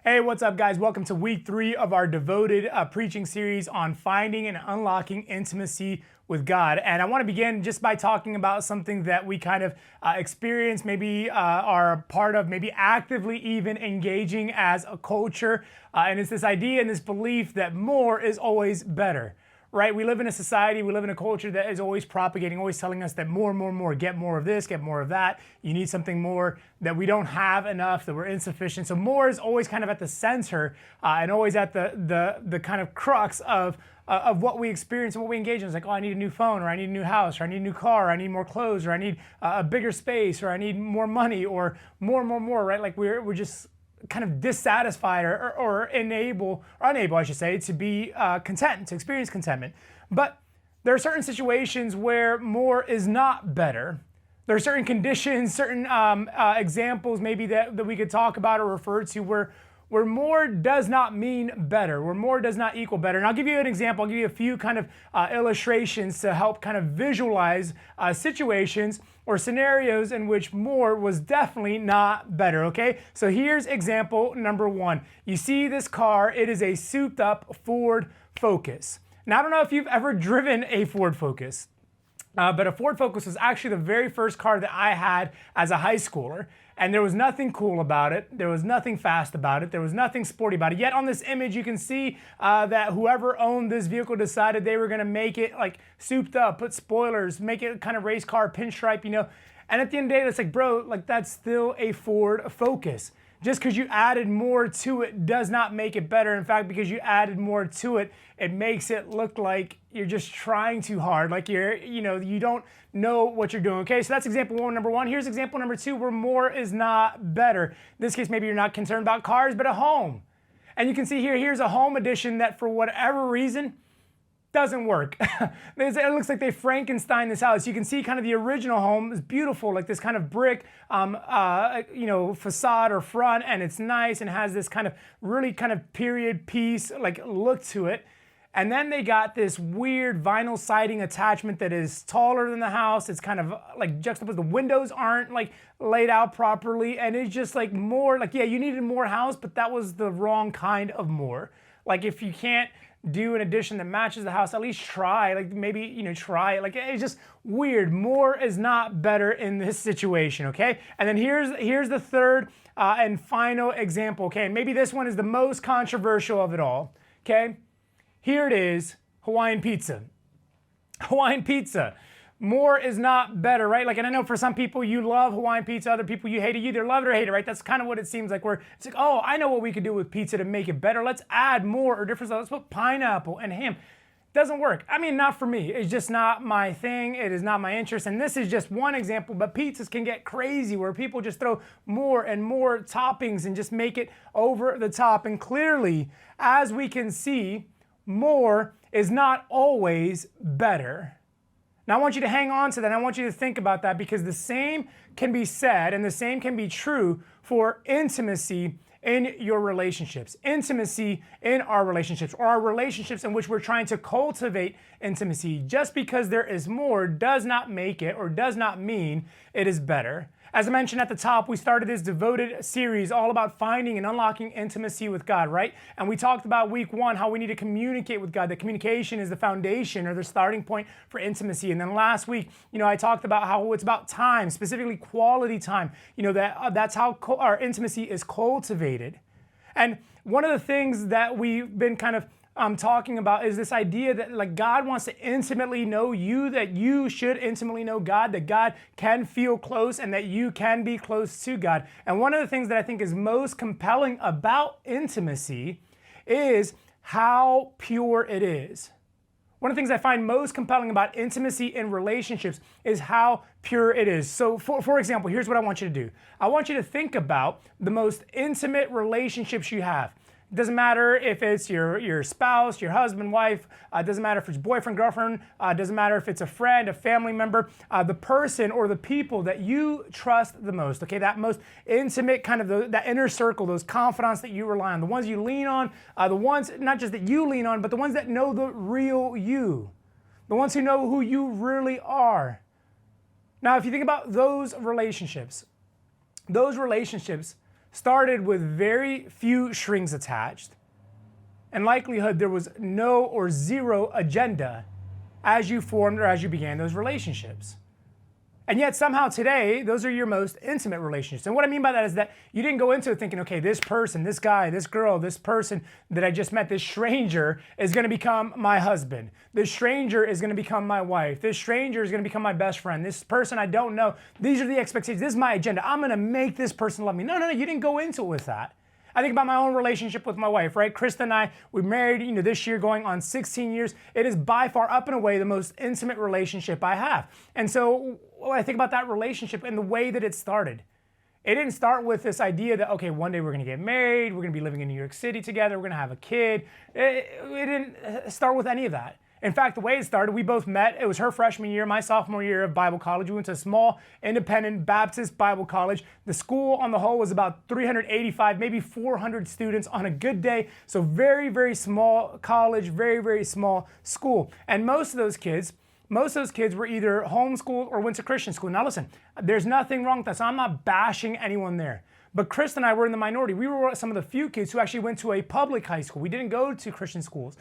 Hey, what's up, guys? Welcome to week 3 of our devoted preaching series on finding and unlocking intimacy with God. And I want to begin just by talking about something that we kind of experience, maybe are a part of, maybe actively even engaging as a culture. And it's this idea and this belief that more is always better. Right? We live in a society, we live in a culture that is always propagating, always telling us that more, get more of this, get more of that. You need something more, that we don't have enough, that we're insufficient. So more is always kind of at the center and always at the kind of crux of what we experience and what we engage in. It's like, oh, I need a new phone, or I need a new house, or I need a new car, or I need more clothes, or I need a bigger space, or I need more money, or more, right? Like we're just kind of dissatisfied or unable, I should say, to be content, to experience contentment. But there are certain situations where more is not better. There are certain conditions, certain examples maybe that we could talk about or refer to where more does not mean better, where more does not equal better. And I'll give you an example. I'll give you a few kind of illustrations to help kind of visualize situations or scenarios in which more was definitely not better, okay? So here's example number 1. You see this car, it is a souped up Ford Focus. Now, I don't know if you've ever driven a Ford Focus, but a Ford Focus was actually the very first car that I had as a high schooler. And there was nothing cool about it. There was nothing fast about it. There was nothing sporty about it. Yet on this image, you can see that whoever owned this vehicle decided they were gonna make it like souped up, put spoilers, make it kind of race car pinstripe, you know. And at the end of the day, it's like, bro, like that's still a Ford Focus. Just because you added more to it does not make it better. In fact, because you added more to it, it makes it look like you're just trying too hard, like you don't know what you're doing. Okay, so that's example number 1. Here's example number 2, where more is not better. In this case, maybe you're not concerned about cars, but a home. And you can see here's a home edition that for whatever reason, doesn't work. It looks like they Frankenstein this house. You can see kind of the original home is beautiful, like this kind of brick, facade or front, and it's nice and has this kind of really kind of period piece like look to it. And then they got this weird vinyl siding attachment that is taller than the house. It's kind of like juxtaposed. The windows aren't like laid out properly, and it's just like more like, yeah, you needed more house, but that was the wrong kind of more. Like if you can't do an addition that matches the house, at least try, like maybe, try it. Like it's just weird. More is not better in this situation, okay? And then here's the third and final example, okay? And maybe this one is the most controversial of it all, okay? Here it is, Hawaiian Pizza. Hawaiian Pizza. More is not better, right? Like, and I know for some people you love Hawaiian pizza, other people you hate it, you either love it or hate it, right? That's kind of what it seems like, where it's like, oh, I know what we could do with pizza to make it better. Let's add more or different stuff. Let's put pineapple and ham. Doesn't work. I mean, not for me. It's just not my thing. It is not my interest. And this is just one example, but pizzas can get crazy where people just throw more and more toppings and just make it over the top. And clearly, as we can see, more is not always better. Now, I want you to hang on to that. I want you to think about that, because the same can be said and the same can be true for intimacy in your relationships, intimacy in our relationships, or our relationships in which we're trying to cultivate intimacy. Just because there is more does not make it or does not mean it is better. As I mentioned at the top, we started this devoted series all about finding and unlocking intimacy with God, right? And we talked about week 1, how we need to communicate with God, that communication is the foundation or the starting point for intimacy. And then last week, I talked about how it's about time, specifically quality time, that's how our intimacy is cultivated. And one of the things that we've been kind of talking about is this idea that like God wants to intimately know you, that you should intimately know God, that God can feel close and that you can be close to God. And one of the things that I think is most compelling about intimacy is how pure it is. One of the things I find most compelling about intimacy in relationships is how pure it is. So for example, here's what I want you to do. I want you to think about the most intimate relationships you have. It doesn't matter if it's your spouse, your husband, wife. It doesn't matter if it's boyfriend, girlfriend. It doesn't matter if it's a friend, a family member. The person or the people that you trust the most. Okay, that most intimate kind of that inner circle, those confidants that you rely on, the ones you lean on, the ones not just that you lean on, but the ones that know the real you, the ones who know who you really are. Now, if you think about those relationships started with very few strings attached. In likelihood, there was no or zero agenda as you formed or as you began those relationships. And yet somehow today, those are your most intimate relationships. And what I mean by that is that you didn't go into it thinking, okay, this person, this guy, this girl, this person that I just met, this stranger is gonna become my husband. This stranger is gonna become my wife. This stranger is gonna become my best friend. This person I don't know. These are the expectations. This is my agenda. I'm gonna make this person love me. No, you didn't go into it with that. I think about my own relationship with my wife, right? Krista and I, we married, this year going on 16 years. It is by far up and away the most intimate relationship I have. And so when I think about that relationship and the way that it started, it didn't start with this idea that, okay, one day we're gonna get married, we're gonna be living in New York City together, we're gonna have a kid. It didn't start with any of that. In fact, the way it started, we both met. It was her freshman year, my sophomore year of Bible college. We went to a small, independent Baptist Bible college. The school on the whole was about 385, maybe 400 students on a good day. So very, very small college, very, very small school. And most of those kids were either homeschooled or went to Christian school. Now listen, there's nothing wrong with that. So I'm not bashing anyone there. But Chris and I were in the minority. We were some of the few kids who actually went to a public high school. We didn't go to Christian schools.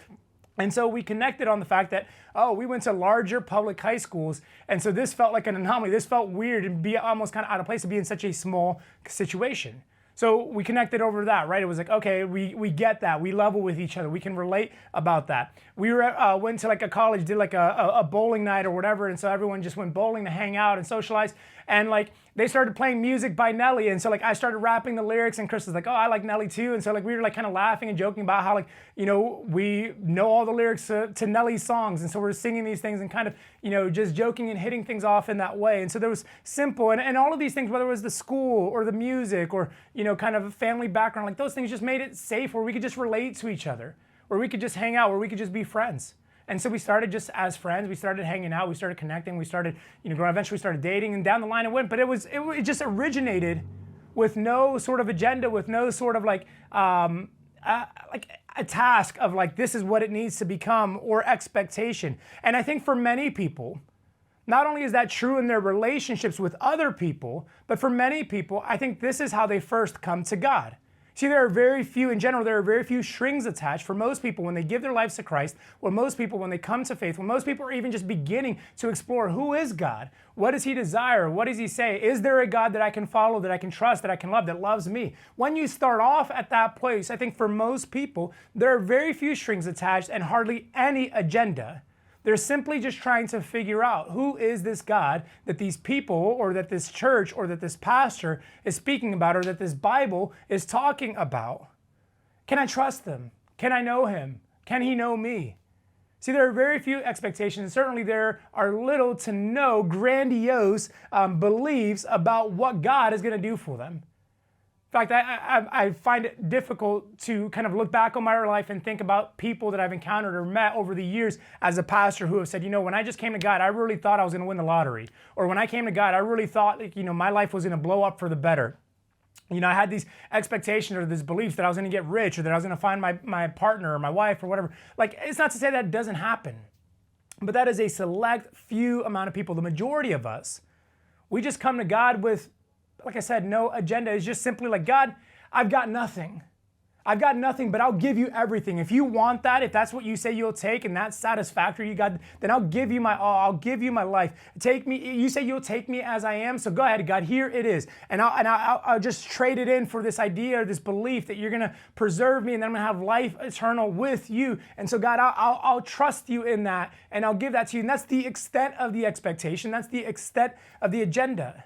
And so we connected on the fact that, we went to larger public high schools. And so this felt like an anomaly. This felt weird and be almost kind of out of place to be in such a small situation. So we connected over that, right? It was like, okay, we get that. We level with each other. We can relate about that. We went to like a college, did like a bowling night or whatever. And so everyone just went bowling to hang out and socialize. And like they started playing music by Nelly. And so like I started rapping the lyrics and Chris was like, oh, I like Nelly too. And so like we were like kind of laughing and joking about how like, we know all the lyrics to Nelly's songs. And so we're singing these things and kind of, just joking and hitting things off in that way. And so there was simple and all of these things, whether it was the school or the music or, kind of a family background, like those things just made it safe where we could just relate to each other, where we could just hang out, where we could just be friends. And so we started just as friends. We started hanging out. We started connecting. We started, growing. Eventually, we started dating, and down the line it went. But it just originated with no sort of agenda, with no sort of like a task of like this is what it needs to become or expectation. And I think for many people, not only is that true in their relationships with other people, but for many people, I think this is how they first come to God. See, there are very few strings attached for most people when they give their lives to Christ, or most people when they come to faith, when most people are even just beginning to explore who is God, what does He desire, what does He say, is there a God that I can follow, that I can trust, that I can love, that loves me? When you start off at that place, I think for most people, there are very few strings attached and hardly any agenda. They're simply just trying to figure out who is this God that these people or that this church or that this pastor is speaking about or that this Bible is talking about. Can I trust them? Can I know Him? Can He know me? See, there are very few expectations, and certainly there are little to no grandiose beliefs about what God is going to do for them. In fact, I find it difficult to kind of look back on my life and think about people that I've encountered or met over the years as a pastor who have said, when I just came to God, I really thought I was going to win the lottery. Or when I came to God, I really thought, my life was going to blow up for the better. I had these expectations or these beliefs that I was going to get rich or that I was going to find my partner or my wife or whatever. Like, it's not to say that it doesn't happen, but that is a select few amount of people. The majority of us, we just come to God with, like I said, no agenda. It's just simply like, God, I've got nothing. I've got nothing, but I'll give you everything. If you want that, if that's what you say you'll take and that's satisfactory, God, then I'll give you my all. I'll give you my life. Take me. You say you'll take me as I am, so go ahead, God, here it is. And I'll just trade it in for this idea or this belief that you're going to preserve me and then I'm going to have life eternal with you. And so, God, I'll trust you in that and I'll give that to you. And that's the extent of the expectation. That's the extent of the agenda.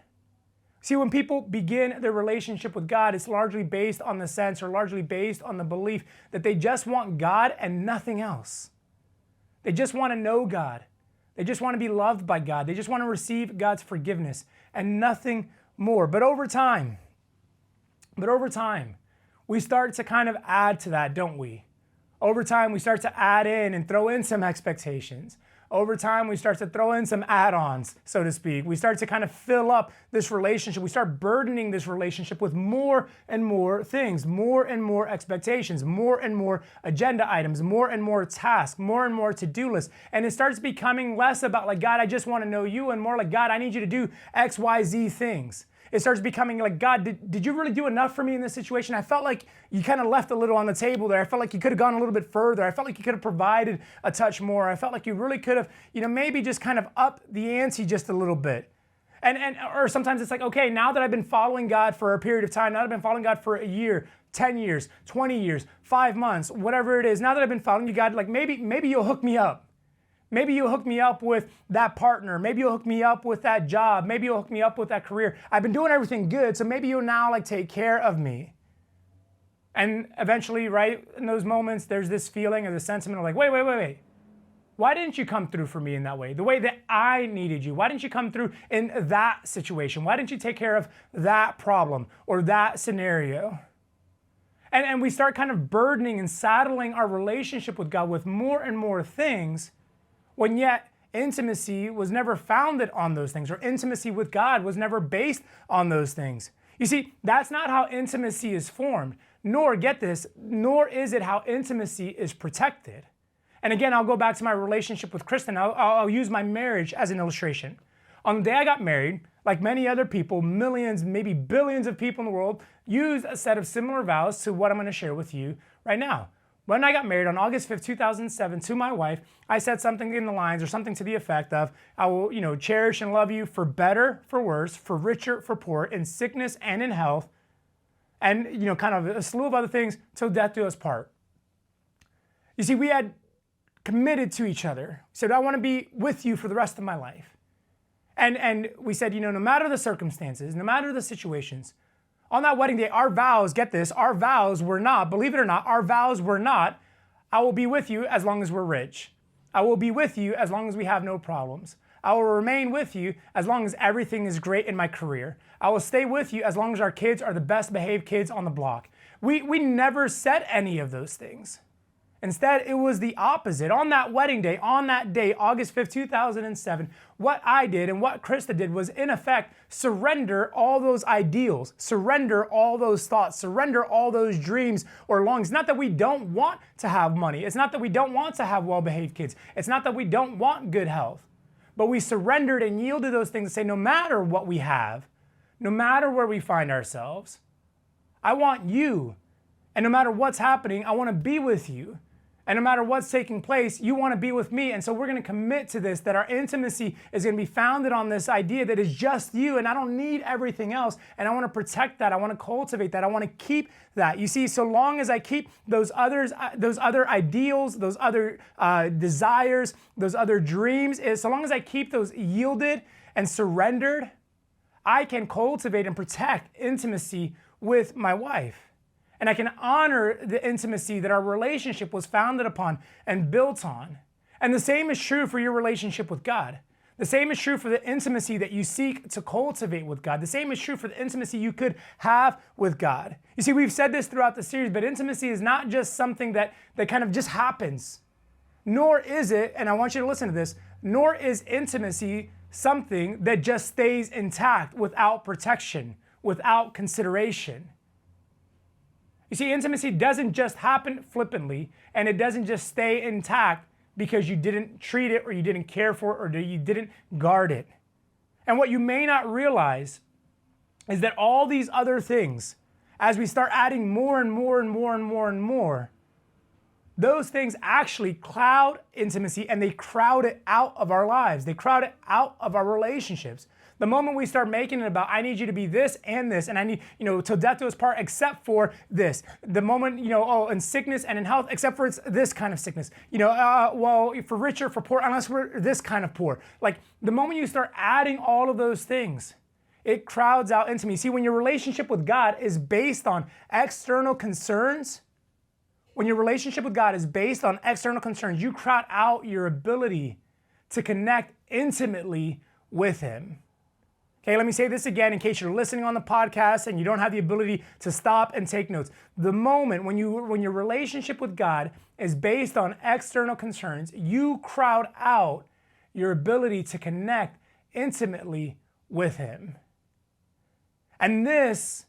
See, when people begin their relationship with God, it's largely based on the sense or largely based on the belief that they just want God and nothing else. They just want to know God. They just want to be loved by God. They just want to receive God's forgiveness and nothing more. But over time, we start to kind of add to that, don't we? Over time, we start to add in and throw in some expectations. Over time, we start to throw in some add-ons, so to speak. We start to kind of fill up this relationship. We start burdening this relationship with more and more things, more and more expectations, more and more agenda items, more and more tasks, more and more to-do lists. And it starts becoming less about like, God, I just want to know you, and more like, God, I need you to do X, Y, Z things. It starts becoming like, God, did you really do enough for me in this situation? I felt like you kind of left a little on the table there. I felt like you could have gone a little bit further. I felt like you could have provided a touch more. I felt like you really could have, maybe just kind of upped the ante just a little bit. Or sometimes it's like, okay, now that I've been following God for a period of time, now that I've been following God for a year, 10 years, 20 years, 5 months, whatever it is, now that I've been following you, God, like maybe you'll hook me up. Maybe you'll hook me up with that partner. Maybe you'll hook me up with that job. Maybe you'll hook me up with that career. I've been doing everything good, so maybe you'll now take care of me. And eventually, right, in those moments, there's this feeling or the sentiment of like, wait. Why didn't you come through for me in that way? The way that I needed you. Why didn't you come through in that situation? Why didn't you take care of that problem or that scenario? And we start kind of burdening and saddling our relationship with God with more and more things, when yet intimacy was never founded on those things, or intimacy with God was never based on those things. You see, that's not how intimacy is formed, nor, get this, nor is it how intimacy is protected. And again, I'll go back to my relationship with Kristen. I'll use my marriage as an illustration. On the day I got married, like many other people, millions, maybe billions of people in the world, used a set of similar vows to what I'm going to share with you right now. When I got married on August 5th, 2007 to my wife, I said something in the lines or something to the effect of, I will, cherish and love you for better, for worse, for richer, for poor, in sickness and in health, and, kind of a slew of other things till death do us part. You see, we had committed to each other. We said, I want to be with you for the rest of my life. And we said, no matter the circumstances, no matter the situations, on that wedding day, our vows, get this, our vows were not, believe it or not, our vows were not, I will be with you as long as we're rich. I will be with you as long as we have no problems. I will remain with you as long as everything is great in my career. I will stay with you as long as our kids are the best behaved kids on the block. We never said any of those things. Instead, it was the opposite. On that wedding day, on that day, August 5th, 2007, what I did and what Krista did was, in effect, surrender all those ideals, surrender all those thoughts, surrender all those dreams or longings. Not that we don't want to have money. It's not that we don't want to have well-behaved kids. It's not that we don't want good health. But we surrendered and yielded those things to say, no matter what we have, no matter where we find ourselves, I want you. And no matter what's happening, I want to be with you. And no matter what's taking place, you want to be with me. And so we're going to commit to this, that our intimacy is going to be founded on this idea that is just you, and I don't need everything else. And I want to protect that. I want to cultivate that. I want to keep that. You see, so long as I keep those other ideals, those other desires, those other dreams, so long as I keep those yielded and surrendered, I can cultivate and protect intimacy with my wife. And I can honor the intimacy that our relationship was founded upon and built on. And the same is true for your relationship with God. The same is true for the intimacy that you seek to cultivate with God. The same is true for the intimacy you could have with God. You see, we've said this throughout the series, but intimacy is not just something that kind of just happens. Nor is it, and I want you to listen to this, nor is intimacy something that just stays intact without protection, without consideration. You see, intimacy doesn't just happen flippantly, and it doesn't just stay intact because you didn't treat it or you didn't care for it or you didn't guard it. And what you may not realize is that all these other things, as we start adding more and more and more and more and more, those things actually cloud intimacy and they crowd it out of our lives. They crowd it out of our relationships. The moment we start making it about, I need you to be this, and I need, till death do us part, except for this. The moment, in sickness and in health, except for it's this kind of sickness. For richer, for poor, unless we're this kind of poor. Like, the moment you start adding all of those things, it crowds out intimacy. See, when your relationship with God is based on external concerns, you crowd out your ability to connect intimately with Him. Okay, let me say this again in case you're listening on the podcast and you don't have the ability to stop and take notes. The moment when your relationship with God is based on external concerns, you crowd out your ability to connect intimately with Him. And this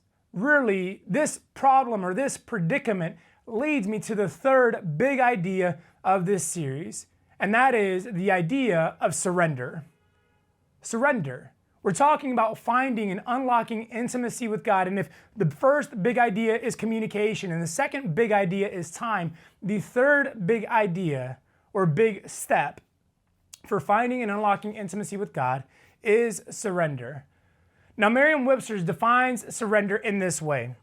problem or this predicament leads me to the third big idea of this series, and that is the idea of surrender. Surrender. We're talking about finding and unlocking intimacy with God. And if the first big idea is communication and the second big idea is time, the third big idea or big step for finding and unlocking intimacy with God is surrender. Now, Merriam-Webster defines surrender in this way: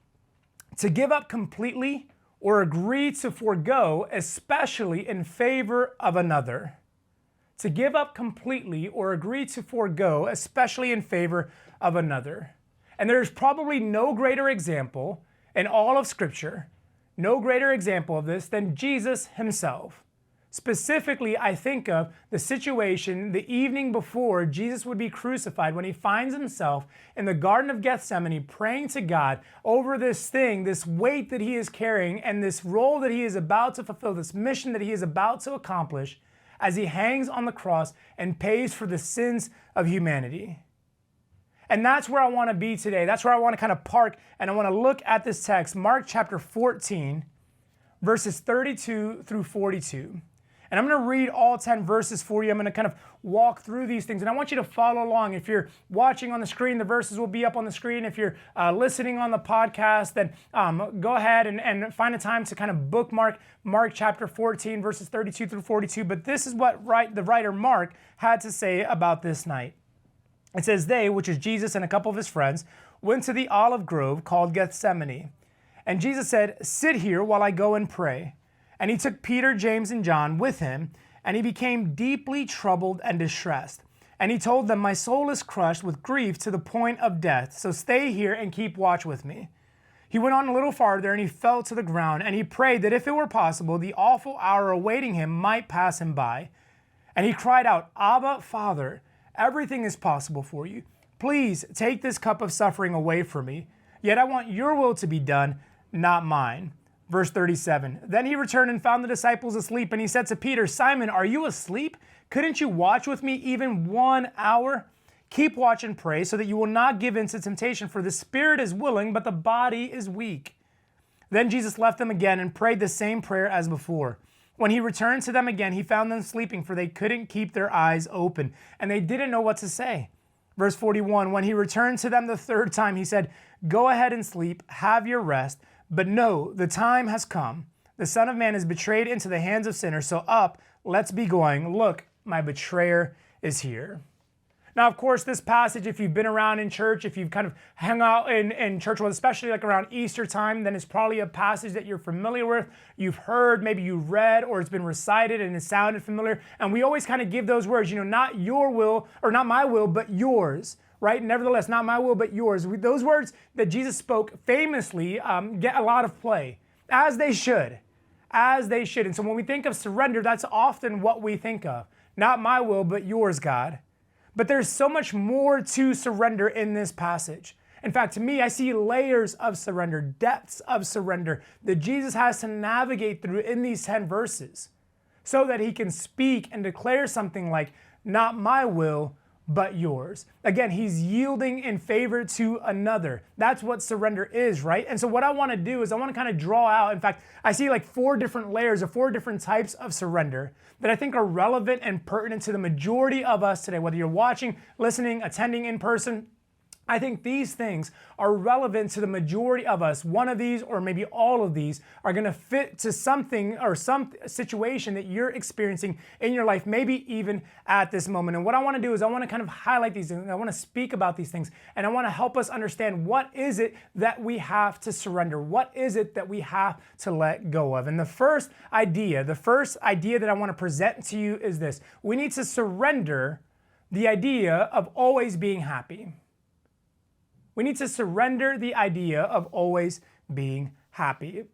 to give up completely or agree to forego, especially in favor of another. To give up completely or agree to forego, especially in favor of another. And there's probably no greater example in all of Scripture, no greater example of this than Jesus himself. Specifically, I think of the situation the evening before Jesus would be crucified, when he finds himself in the Garden of Gethsemane praying to God over this thing, this weight that he is carrying, and this role that he is about to fulfill, this mission that he is about to accomplish, as he hangs on the cross and pays for the sins of humanity. And that's where I want to be today. That's where I want to kind of park, and I want to look at this text, Mark chapter 14, verses 32 through 42. And I'm going to read all 10 verses for you. I'm going to kind of walk through these things. And I want you to follow along. If you're watching on the screen, the verses will be up on the screen. If you're listening on the podcast, then go ahead and find a time to kind of bookmark Mark chapter 14, verses 32 through 42. But this is what the writer Mark had to say about this night. It says, they, which is Jesus and a couple of his friends, went to the olive grove called Gethsemane. And Jesus said, sit here while I go and pray. And he took Peter, James, and John with him, and he became deeply troubled and distressed. And he told them, my soul is crushed with grief to the point of death, so stay here and keep watch with me. He went on a little farther, and he fell to the ground, and he prayed that if it were possible, the awful hour awaiting him might pass him by. And he cried out, Abba, Father, everything is possible for you. Please take this cup of suffering away from me. Yet I want your will to be done, not mine. Verse 37, then he returned and found the disciples asleep, and he said to Peter, Simon, are you asleep? Couldn't you watch with me even 1 hour? Keep watch and pray so that you will not give in to temptation, for the spirit is willing, but the body is weak. Then Jesus left them again and prayed the same prayer as before. When he returned to them again, he found them sleeping, for they couldn't keep their eyes open, and they didn't know what to say. Verse 41, when he returned to them the third time, he said, go ahead and sleep, have your rest. But no, the time has come. The Son of Man is betrayed into the hands of sinners. So up, let's be going. Look, my betrayer is here. Now, of course, this passage, if you've been around in church, if you've kind of hung out in church, well, especially like around Easter time, then it's probably a passage that you're familiar with. You've heard, maybe you read, or it's been recited and it sounded familiar. And we always kind of give those words, not your will, or not my will, but yours. Right? Nevertheless, not my will, but yours. Those words that Jesus spoke famously get a lot of play, as they should. As they should. And so when we think of surrender, that's often what we think of. Not my will, but yours, God. But there's so much more to surrender in this passage. In fact, to me, I see layers of surrender, depths of surrender that Jesus has to navigate through in these 10 verses so that he can speak and declare something like, not my will, but yours. Again, he's yielding in favor to another. That's what surrender is, right? And so what I want to do is I want to kind of draw out, in fact, I see like 4 different layers or 4 different types of surrender that I think are relevant and pertinent to the majority of us today, whether you're watching, listening, attending in person. I think these things are relevant to the majority of us. One of these, or maybe all of these, are going to fit to something or some situation that you're experiencing in your life, maybe even at this moment. And what I want to do is I want to kind of highlight these things. I want to speak about these things, and I want to help us understand what is it that we have to surrender? What is it that we have to let go of? And the first idea that I want to present to you is this. We need to surrender the idea of always being happy. We need to surrender the idea of always being happy.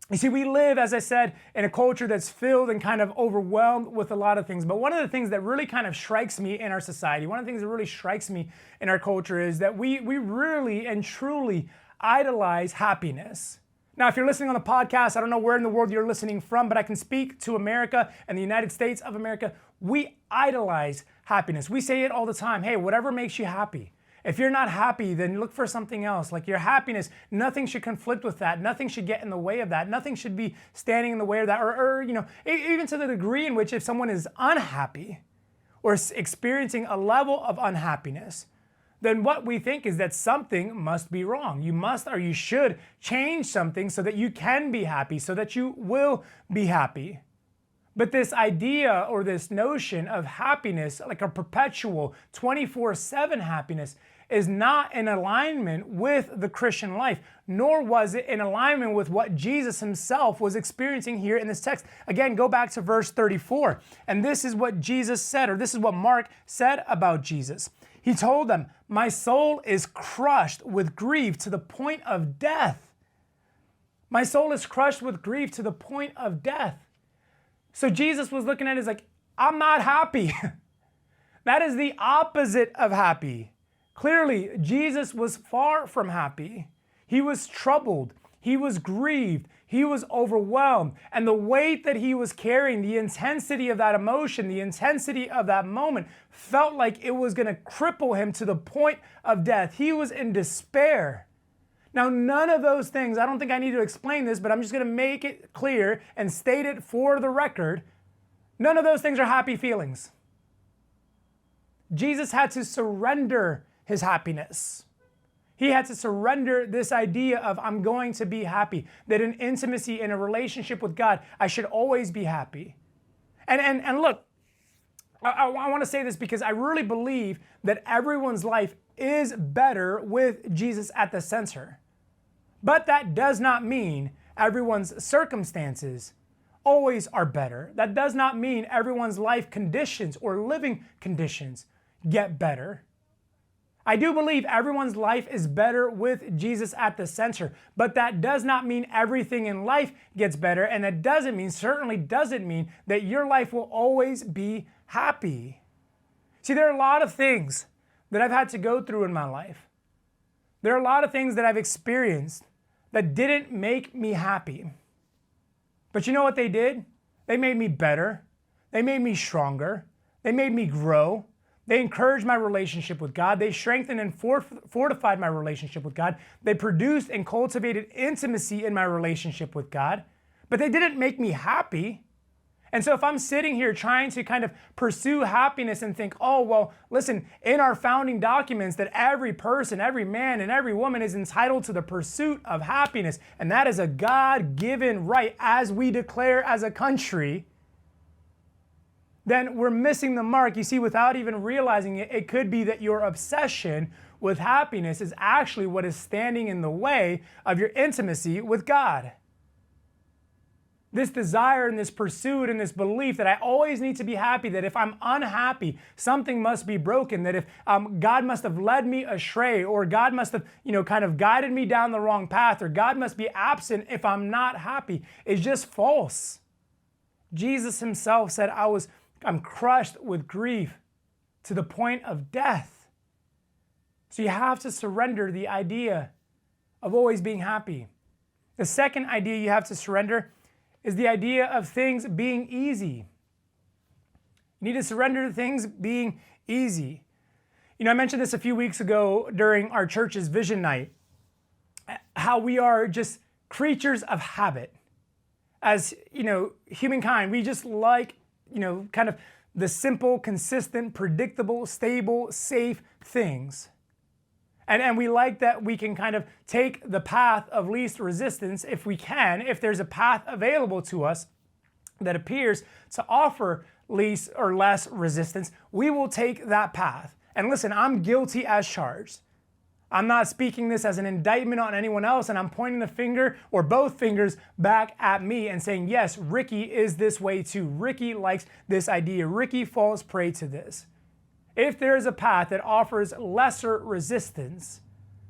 You see, we live, as I said, in a culture that's filled and kind of overwhelmed with a lot of things. But one of the things that really kind of strikes me in our society, one of the things that really strikes me in our culture is that we really and truly idolize happiness. Now, if you're listening on the podcast, I don't know where in the world you're listening from, but I can speak to America and the United States of America. We idolize happiness. We say it all the time. Hey, whatever makes you happy. If you're not happy, then look for something else. Like your happiness, nothing should conflict with that. Nothing should get in the way of that. Nothing should be standing in the way of that. Or even to the degree in which if someone is unhappy or experiencing a level of unhappiness, then what we think is that something must be wrong. You must or you should change something so that you can be happy, so that you will be happy. But this idea or this notion of happiness, like a perpetual 24/7 happiness, is not in alignment with the Christian life, nor was it in alignment with what Jesus himself was experiencing here in this text. Again, go back to verse 34. And this is what Jesus said, or this is what Mark said about Jesus. He told them, "My soul is crushed with grief to the point of death." My soul is crushed with grief to the point of death. So Jesus was looking at it as like, I'm not happy. That is the opposite of happy. Clearly, Jesus was far from happy. He was troubled. He was grieved. He was overwhelmed. And the weight that he was carrying, the intensity of that emotion, the intensity of that moment, felt like it was going to cripple him to the point of death. He was in despair. Now, none of those things, I don't think I need to explain this, but I'm just going to make it clear and state it for the record. None of those things are happy feelings. Jesus had to surrender his happiness. He had to surrender this idea of I'm going to be happy, that in intimacy, in a relationship with God, I should always be happy. And look, I want to say this because I really believe that everyone's life is better with Jesus at the center. But that does not mean everyone's circumstances always are better. That does not mean everyone's life conditions or living conditions get better. I do believe everyone's life is better with Jesus at the center, but that does not mean everything in life gets better, and that certainly doesn't mean that your life will always be happy. See, there are a lot of things that I've had to go through in my life. There are a lot of things that I've experienced that didn't make me happy. But you know what they did? They made me better. They made me stronger. They made me grow. They encouraged my relationship with God. They strengthened and fortified my relationship with God. They produced and cultivated intimacy in my relationship with God. But they didn't make me happy. And so if I'm sitting here trying to kind of pursue happiness and think, oh, well, listen, in our founding documents that every person, every man, and every woman is entitled to the pursuit of happiness, and that is a God-given right as we declare as a country, then we're missing the mark. You see, without even realizing it, it could be that your obsession with happiness is actually what is standing in the way of your intimacy with God. This desire and this pursuit and this belief that I always need to be happy, that if I'm unhappy, something must be broken, that if God must have led me astray, or God must have, kind of guided me down the wrong path, or God must be absent if I'm not happy, is just false. Jesus himself said, I'm crushed with grief to the point of death. So you have to surrender the idea of always being happy. The second idea you have to surrender is the idea of things being easy. You need to surrender to things being easy. I mentioned this a few weeks ago during our church's vision night, how we are just creatures of habit. As, humankind, we just like, kind of the simple, consistent, predictable, stable, safe things. And we like that we can kind of take the path of least resistance if we can, if there's a path available to us that appears to offer least or less resistance, we will take that path. And listen, I'm guilty as charged. I'm not speaking this as an indictment on anyone else, and I'm pointing the finger or both fingers back at me and saying, yes, Ricky is this way too. Ricky likes this idea. Ricky falls prey to this. If there is a path that offers lesser resistance,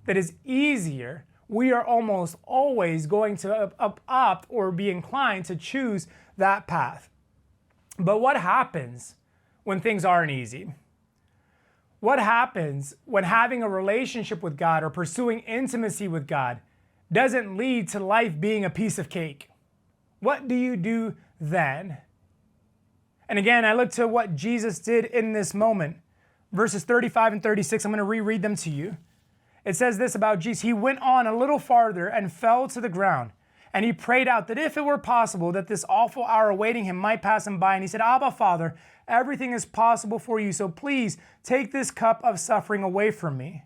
that is easier, we are almost always going to opt or be inclined to choose that path. But what happens when things aren't easy? What happens when having a relationship with God or pursuing intimacy with God doesn't lead to life being a piece of cake? What do you do then? And again, I look to what Jesus did in this moment. Verses 35 and 36, I'm going to reread them to you. It says this about Jesus. He went on a little farther and fell to the ground. And he prayed out that if it were possible, that this awful hour awaiting him might pass him by. And he said, Abba, Father, everything is possible for you, so please take this cup of suffering away from me.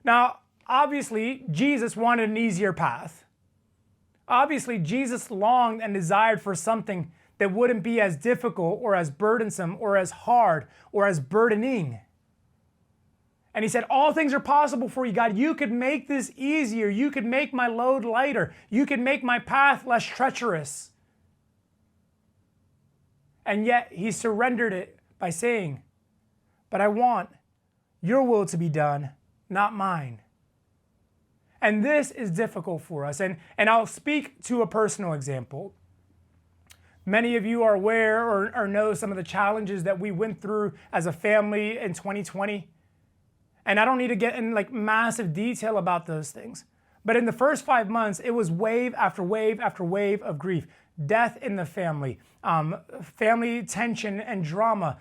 Now, obviously, Jesus wanted an easier path. Obviously, Jesus longed and desired for something that wouldn't be as difficult or as burdensome or as hard or as burdening. And he said, all things are possible for you, God. You could make this easier. You could make my load lighter. You could make my path less treacherous. And yet he surrendered it by saying, but I want your will to be done, not mine. And this is difficult for us. And I'll speak to a personal example. Many of you are aware or know some of the challenges that we went through as a family in 2020. And I don't need to get in like massive detail about those things. But in the first 5 months, it was wave after wave after wave of grief. Death in the family, family tension and drama,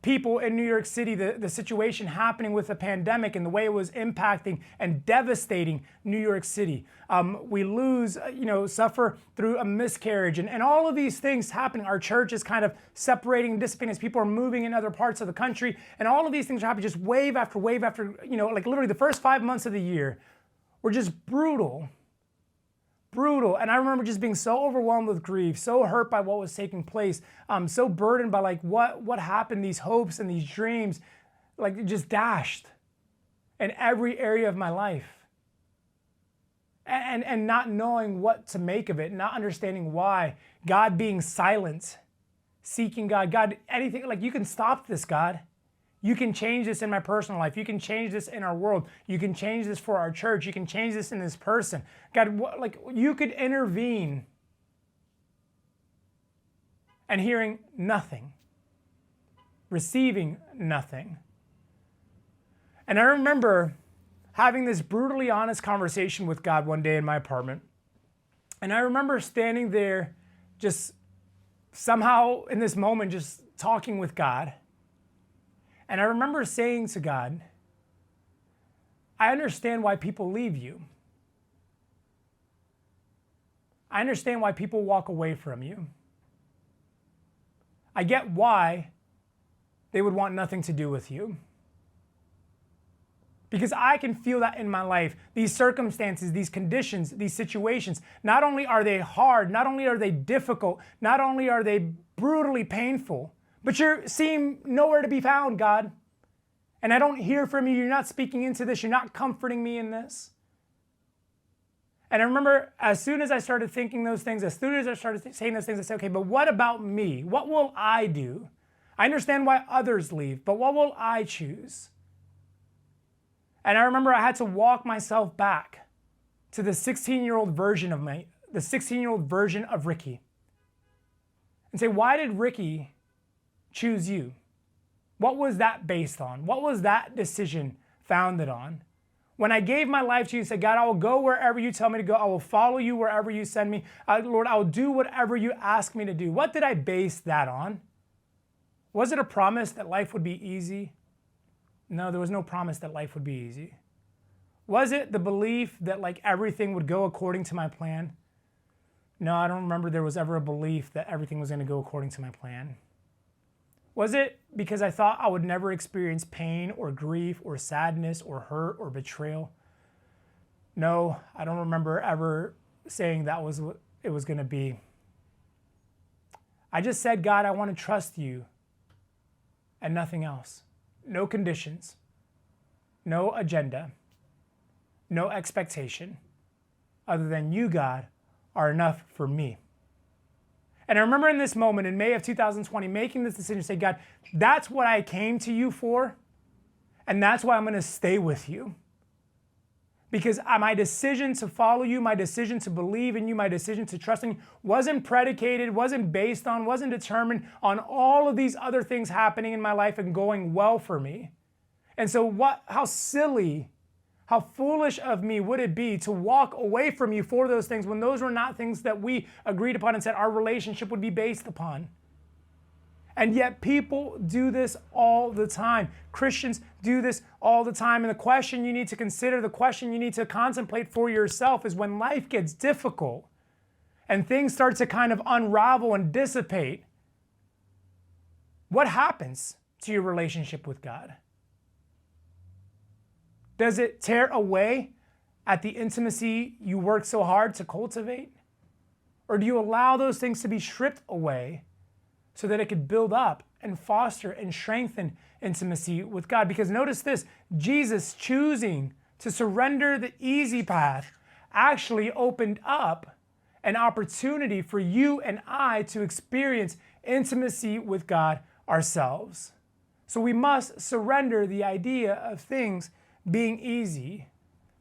people in New York City, the situation happening with the pandemic and the way it was impacting and devastating New York City. We lose, suffer through a miscarriage and all of these things happening. Our church is kind of separating and dissipating as people are moving in other parts of the country. And all of these things are happening just wave after wave after, like literally the first 5 months of the year were just brutal. And I remember just being so overwhelmed with grief, so hurt by what was taking place, so burdened by like what happened, these hopes and these dreams, like just dashed in every area of my life. And not knowing what to make of it, not understanding why, God being silent, seeking God, anything, like you can stop this, God. You can change this in my personal life. You can change this in our world. You can change this for our church. You can change this in this person. God, like you could intervene. And hearing nothing. Receiving nothing. And I remember having this brutally honest conversation with God one day in my apartment. And I remember standing there just somehow in this moment just talking with God. And I remember saying to God, I understand why people leave you. I understand why people walk away from you. I get why they would want nothing to do with you. Because I can feel that in my life. These circumstances, these conditions, these situations, not only are they hard, not only are they difficult, not only are they brutally painful, but you seem nowhere to be found, God. And I don't hear from you. You're not speaking into this. You're not comforting me in this. And I remember as soon as I started thinking those things, as soon as I started saying those things, I said, okay, but what about me? What will I do? I understand why others leave, but what will I choose? And I remember I had to walk myself back to the 16-year-old version of the 16-year-old version of Ricky. And say, why did Ricky choose you? What was that based on? What was that decision founded on? When I gave my life to you and said, God, I will go wherever you tell me to go. I will follow you wherever you send me. Lord, I will do whatever you ask me to do. What did I base that on? Was it a promise that life would be easy? No, there was no promise that life would be easy. Was it the belief that like everything would go according to my plan? No, I don't remember there was ever a belief that everything was going to go according to my plan. Was it because I thought I would never experience pain or grief or sadness or hurt or betrayal? No, I don't remember ever saying that was what it was going to be. I just said, God, I want to trust you and nothing else. No conditions, no agenda, no expectation other than you, God, are enough for me. And I remember in this moment in May of 2020, making this decision, say, God, that's what I came to you for, and that's why I'm going to stay with you. Because my decision to follow you, my decision to believe in you, my decision to trust in you wasn't predicated, wasn't based on, wasn't determined on all of these other things happening in my life and going well for me. And so how silly, how foolish of me would it be to walk away from you for those things when those were not things that we agreed upon and said our relationship would be based upon. And yet people do this all the time. Christians do this all the time. And the question you need to consider, the question you need to contemplate for yourself is when life gets difficult and things start to kind of unravel and dissipate, what happens to your relationship with God? Does it tear away at the intimacy you worked so hard to cultivate? Or do you allow those things to be stripped away so that it could build up and foster and strengthen intimacy with God? Because notice this, Jesus choosing to surrender the easy path actually opened up an opportunity for you and I to experience intimacy with God ourselves. So we must surrender the idea of things being easy.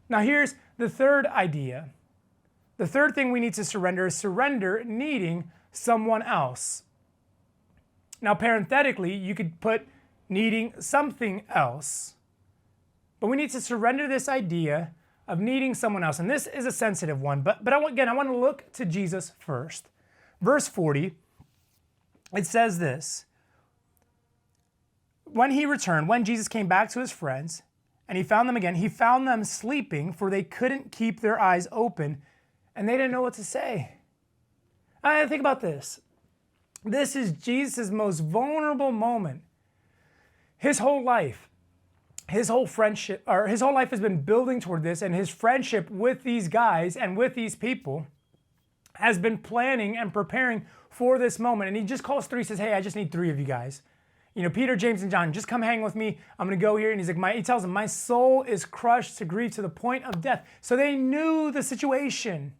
Now here's the third idea. The third thing we need to surrender is surrender needing someone else. Now parenthetically, you could put needing something else. But we need to surrender this idea of needing someone else. And this is a sensitive one, but I want to look to Jesus first. Verse 40, it says this, when Jesus came back to his friends, and he found them again, he found them sleeping, for they couldn't keep their eyes open, and they didn't know what to say. Think about this. This is Jesus' most vulnerable moment. His whole life, his whole life has been building toward this, and his friendship with these guys and with these people has been planning and preparing for this moment. And he just calls three, says, hey, I just need three of you guys. Peter, James, and John, just come hang with me. I'm going to go here. And he's like, he tells them, my soul is crushed to grief to the point of death. So they knew the situation.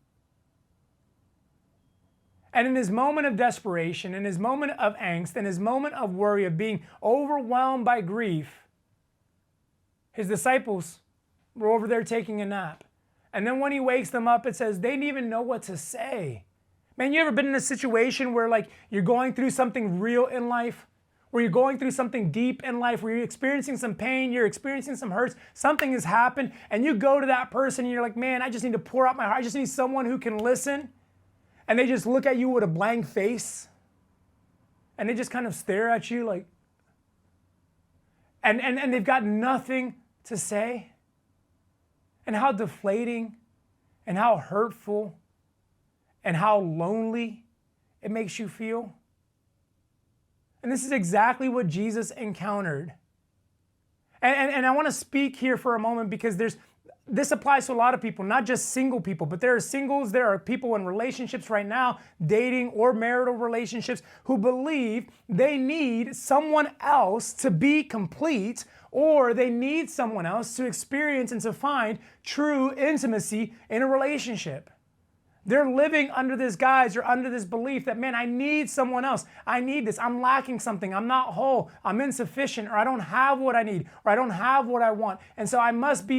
And in his moment of desperation, in his moment of angst, in his moment of worry, of being overwhelmed by grief, his disciples were over there taking a nap. And then when he wakes them up, it says they didn't even know what to say. Man, you ever been in a situation where like you're going through something real in life? Where you're going through something deep in life, where you're experiencing some pain, you're experiencing some hurts, something has happened, and you go to that person and you're like, man, I just need to pour out my heart. I just need someone who can listen. And they just look at you with a blank face. And they just kind of stare at you like, and they've got nothing to say. And how deflating and how hurtful and how lonely it makes you feel. And this is exactly what Jesus encountered. And I want to speak here for a moment because this applies to a lot of people, not just single people, but there are singles, there are people in relationships right now, dating or marital relationships, who believe they need someone else to be complete, or they need someone else to experience and to find true intimacy in a relationship. They're living under this guise or under this belief that, man, I need someone else. I need this. I'm lacking something. I'm not whole. I'm insufficient, or I don't have what I need, or I don't have what I want. And so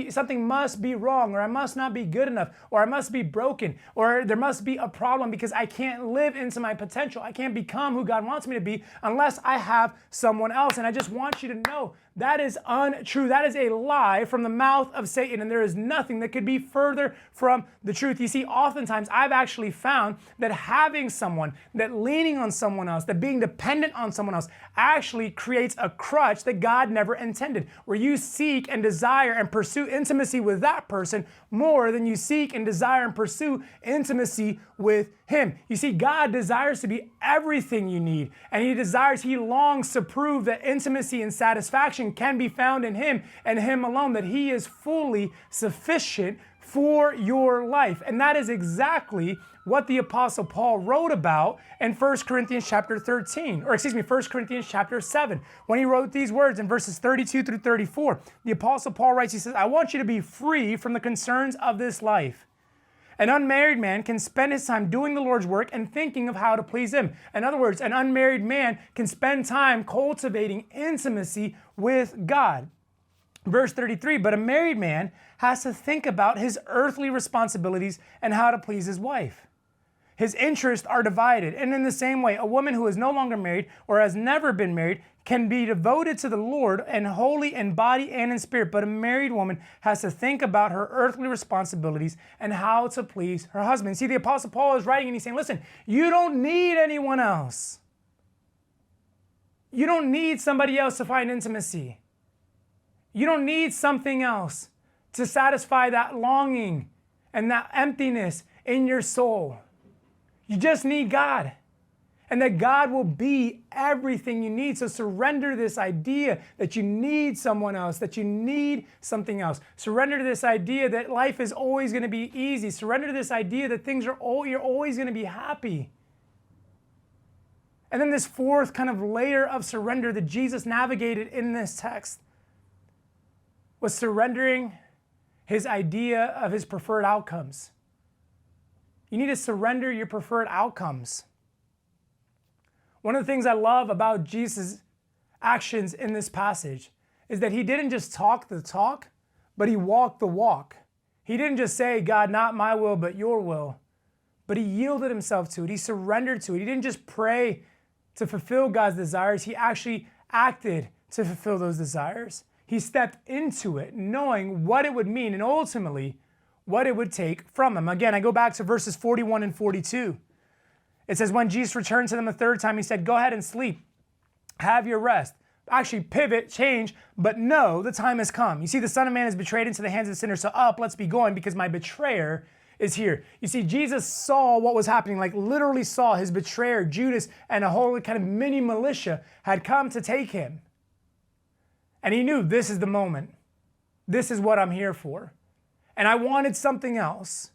something must be wrong, or I must not be good enough, or I must be broken, or there must be a problem because I can't live into my potential. I can't become who God wants me to be unless I have someone else. And I just want you to know that is untrue. That is a lie from the mouth of Satan, and there is nothing that could be further from the truth. You see, oftentimes I've actually found that having someone, that leaning on someone else, that being dependent on someone else actually creates a crutch that God never intended, where you seek and desire and pursue intimacy with that person more than you seek and desire and pursue intimacy with Him. You see, God desires to be everything you need, and He longs to prove that intimacy and satisfaction can be found in Him and Him alone, that He is fully sufficient for your life. And that is exactly what the Apostle Paul wrote about in 1 Corinthians chapter 1 Corinthians chapter 7. When he wrote these words in verses 32 through 34, the Apostle Paul writes, he says, I want you to be free from the concerns of this life. An unmarried man can spend his time doing the Lord's work and thinking of how to please Him. In other words, an unmarried man can spend time cultivating intimacy with God. Verse 33, but a married man has to think about his earthly responsibilities and how to please his wife. His interests are divided. And in the same way, a woman who is no longer married or has never been married can be devoted to the Lord and holy in body and in spirit. But a married woman has to think about her earthly responsibilities and how to please her husband. See, the Apostle Paul is writing and he's saying, listen, you don't need anyone else. You don't need somebody else to find intimacy. You don't need something else to satisfy that longing and that emptiness in your soul. You just need God. And that God will be everything you need. So surrender this idea that you need someone else, that you need something else. Surrender to this idea that life is always going to be easy. Surrender to this idea that you're always going to be happy. And then this fourth kind of layer of surrender that Jesus navigated in this text was surrendering his idea of his preferred outcomes. You need to surrender your preferred outcomes. One of the things I love about Jesus' actions in this passage is that he didn't just talk the talk, but he walked the walk. He didn't just say, God, not my will, but your will. But he yielded himself to it. He surrendered to it. He didn't just pray to fulfill God's desires. He actually acted to fulfill those desires. He stepped into it, knowing what it would mean and ultimately what it would take from him. Again, I go back to verses 41 and 42. It says, when Jesus returned to them a third time, he said, go ahead and sleep. Have your rest. Actually, pivot, change, but no, the time has come. You see, the Son of Man is betrayed into the hands of the sinners, so up, let's be going because my betrayer is here. You see, Jesus saw what was happening, like literally saw his betrayer, Judas, and a whole kind of mini militia had come to take him. And he knew this is the moment. This is what I'm here for. And I wanted something else.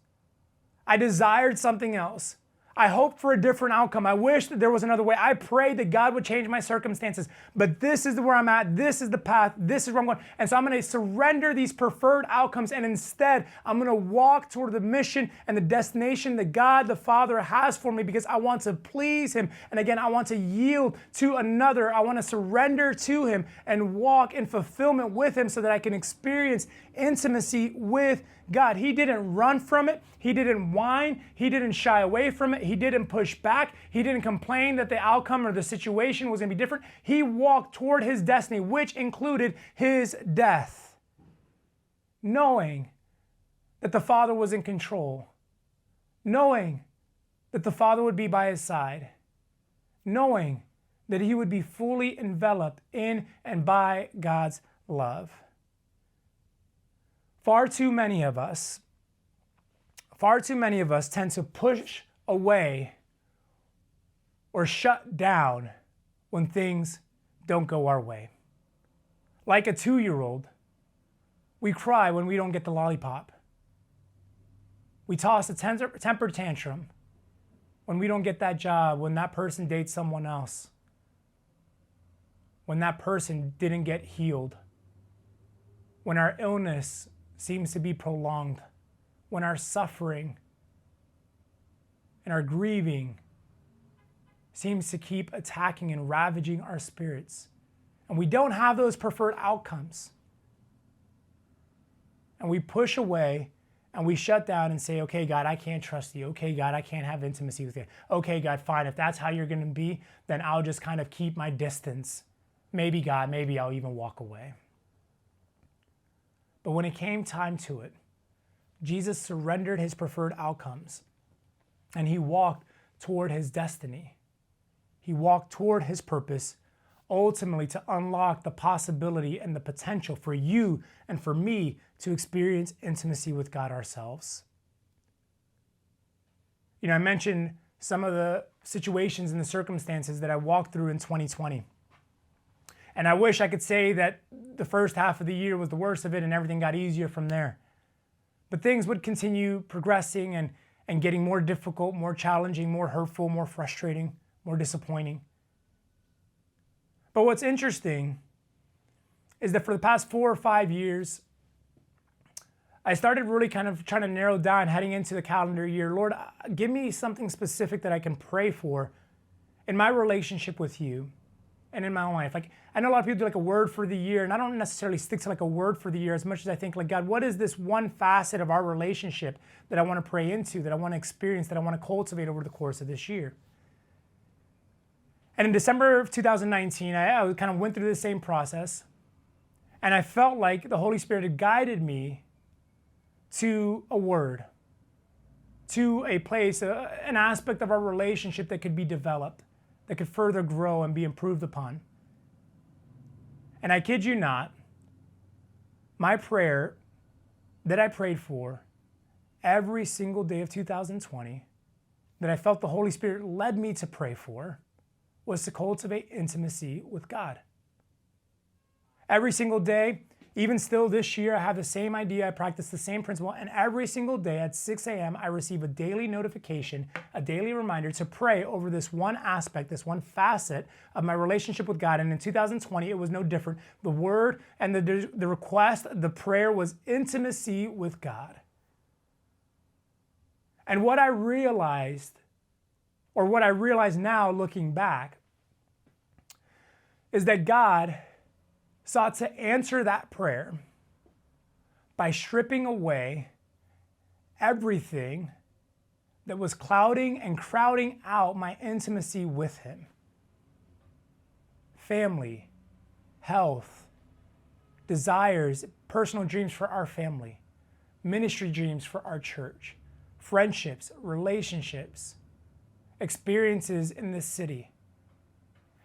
I desired something else. I hoped for a different outcome. I wish that there was another way. I prayed that God would change my circumstances. But this is where I'm at. This is the path. This is where I'm going. And so I'm going to surrender these preferred outcomes. And instead, I'm going to walk toward the mission and the destination that God the Father has for me because I want to please him. And again, I want to yield to another. I want to surrender to him and walk in fulfillment with him so that I can experience intimacy with God. He didn't run from it. He didn't whine. He didn't shy away from it. He didn't push back. He didn't complain that the outcome or the situation was going to be different. He walked toward his destiny, which included his death, knowing that the Father was in control, knowing that the Father would be by his side, knowing that he would be fully enveloped in and by God's love. Far too many of us tend to push away or shut down when things don't go our way. Like a 2-year-old, we cry when we don't get the lollipop. We toss a temper tantrum when we don't get that job, when that person dates someone else, when that person didn't get healed, when our illness seems to be prolonged, when our suffering and our grieving seems to keep attacking and ravaging our spirits. And we don't have those preferred outcomes. And we push away and we shut down and say, okay, God, I can't trust you. Okay, God, I can't have intimacy with you. Okay, God, fine. If that's how you're going to be, then I'll just kind of keep my distance. Maybe, God, maybe I'll even walk away. But when it came time to it, Jesus surrendered his preferred outcomes and he walked toward his destiny. He walked toward his purpose, ultimately to unlock the possibility and the potential for you and for me to experience intimacy with God ourselves. You know, I mentioned some of the situations and the circumstances that I walked through in 2020. And I wish I could say that the first half of the year was the worst of it and everything got easier from there. But things would continue progressing and getting more difficult, more challenging, more hurtful, more frustrating, more disappointing. But what's interesting is that for the past 4 or 5 years, I started really kind of trying to narrow down heading into the calendar year. Lord, give me something specific that I can pray for in my relationship with you and in my own life. Like, I know a lot of people do like a word for the year, and I don't necessarily stick to like a word for the year as much as I think like, God, what is this one facet of our relationship that I want to pray into, that I want to experience, that I want to cultivate over the course of this year? And in December of 2019, I kind of went through the same process, and I felt like the Holy Spirit had guided me to a word, to a place, an aspect of our relationship that could be developed, that could further grow and be improved upon. And I kid you not, my prayer that I prayed for every single day of 2020, that I felt the Holy Spirit led me to pray for, was to cultivate intimacy with God. Every single day, even still this year, I have the same idea, I practice the same principle, and every single day at 6 a.m., I receive a daily notification, a daily reminder to pray over this one aspect, this one facet of my relationship with God. And in 2020, it was no different. The word and the request, the prayer was intimacy with God. And what I realized, or what I realize now looking back, is that God sought to answer that prayer by stripping away everything that was clouding and crowding out my intimacy with Him. Family, health, desires, personal dreams for our family, ministry dreams for our church, friendships, relationships, experiences in this city.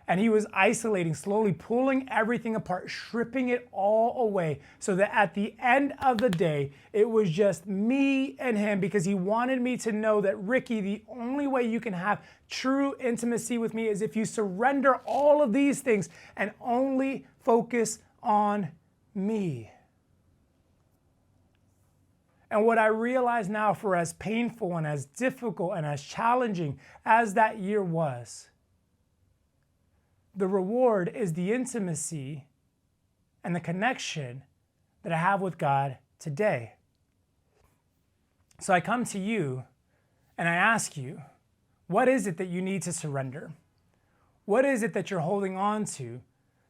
And He was isolating, slowly pulling everything apart, stripping it all away, so that at the end of the day, it was just me and Him, because He wanted me to know that, Ricky, the only way you can have true intimacy with me is if you surrender all of these things and only focus on me. And what I realize now, for as painful and as difficult and as challenging as that year was, the reward is the intimacy and the connection that I have with God today. So I come to you and I ask you, what is it that you need to surrender? What is it that you're holding on to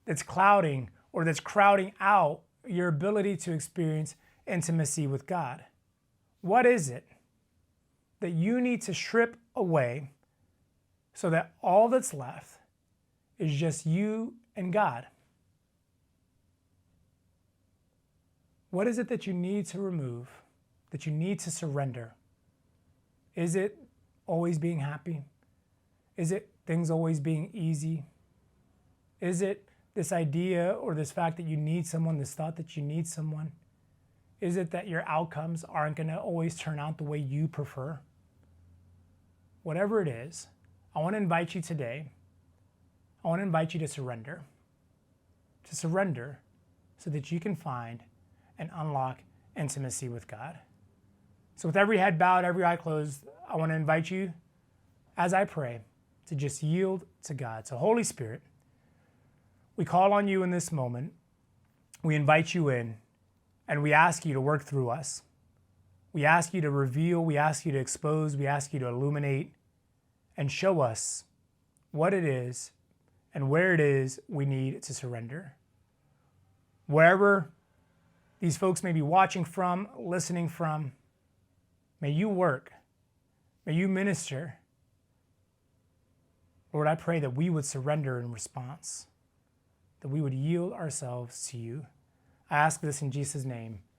that's clouding or that's crowding out your ability to experience intimacy with God? What is it that you need to strip away so that all that's left is just you and God? What is it that you need to remove, that you need to surrender? Is it always being happy? Is it things always being easy? Is it this idea or this fact that you need someone, this thought that you need someone? Is it that your outcomes aren't going to always turn out the way you prefer? Whatever it is, I want to invite you today, I want to invite you to surrender so that you can find and unlock intimacy with God. So with every head bowed, every eye closed, I want to invite you, as I pray, to just yield to God. So Holy Spirit, we call on you in this moment. We invite you in, and we ask you to work through us. We ask you to reveal, we ask you to expose, we ask you to illuminate and show us what it is and where it is we need to surrender. Wherever these folks may be watching from, listening from, may you work, may you minister. Lord, I pray that we would surrender in response, that we would yield ourselves to you. I ask this in Jesus' name.